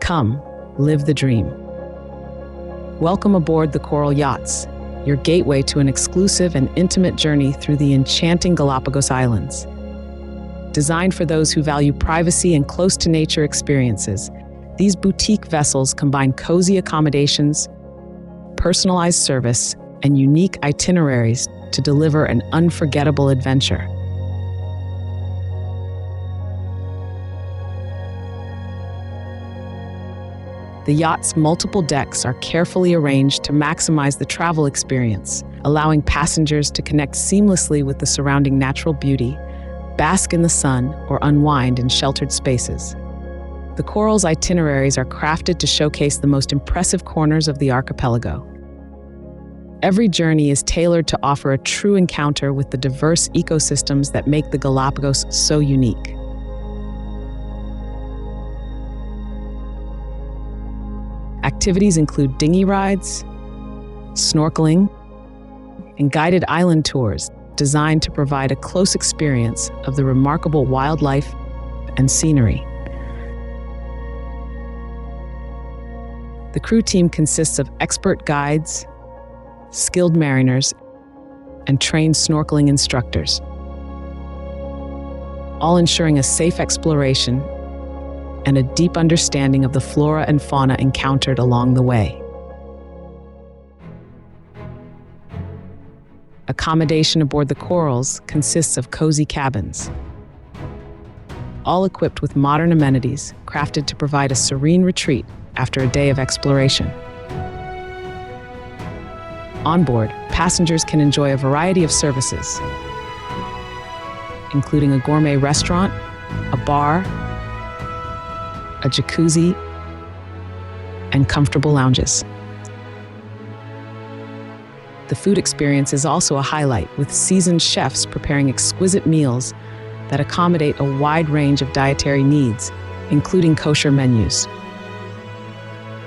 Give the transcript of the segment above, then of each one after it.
Come, live the dream. Welcome aboard the Coral Yachts, your gateway to an exclusive and intimate journey through the enchanting Galapagos Islands. Designed for those who value privacy and close-to-nature experiences, these boutique vessels combine cozy accommodations, personalized service, and unique itineraries to deliver an unforgettable adventure. The yacht's multiple decks are carefully arranged to maximize the travel experience, allowing passengers to connect seamlessly with the surrounding natural beauty, bask in the sun, or unwind in sheltered spaces. The Coral's itineraries are crafted to showcase the most impressive corners of the archipelago. Every journey is tailored to offer a true encounter with the diverse ecosystems that make the Galapagos so unique. Activities include dinghy rides, snorkeling, and guided island tours designed to provide a close experience of the remarkable wildlife and scenery. The crew team consists of expert guides, skilled mariners, and trained snorkeling instructors, all ensuring a safe exploration and a deep understanding of the flora and fauna encountered along the way. Accommodation aboard the Corals consists of cozy cabins, all equipped with modern amenities crafted to provide a serene retreat after a day of exploration. On board, passengers can enjoy a variety of services, including a gourmet restaurant, a bar, a jacuzzi, and comfortable lounges. The food experience is also a highlight, with seasoned chefs preparing exquisite meals that accommodate a wide range of dietary needs, including kosher menus.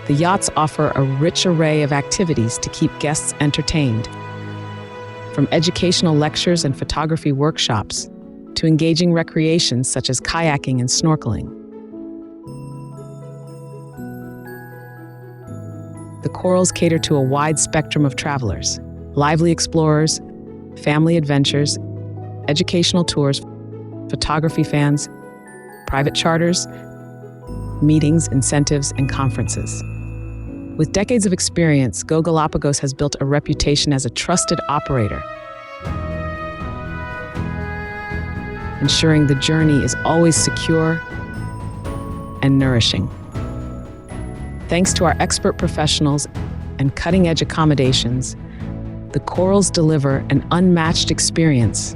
The yachts offer a rich array of activities to keep guests entertained, from educational lectures and photography workshops to engaging recreations such as kayaking and snorkeling. The Corals cater to a wide spectrum of travelers: lively explorers, family adventures, educational tours, photography fans, private charters, meetings, incentives, and conferences. With decades of experience, Go Galapagos has built a reputation as a trusted operator, ensuring the journey is always secure and nourishing. Thanks to our expert professionals and cutting-edge accommodations, the Corals deliver an unmatched experience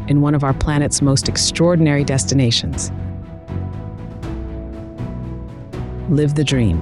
in one of our planet's most extraordinary destinations. Live the dream.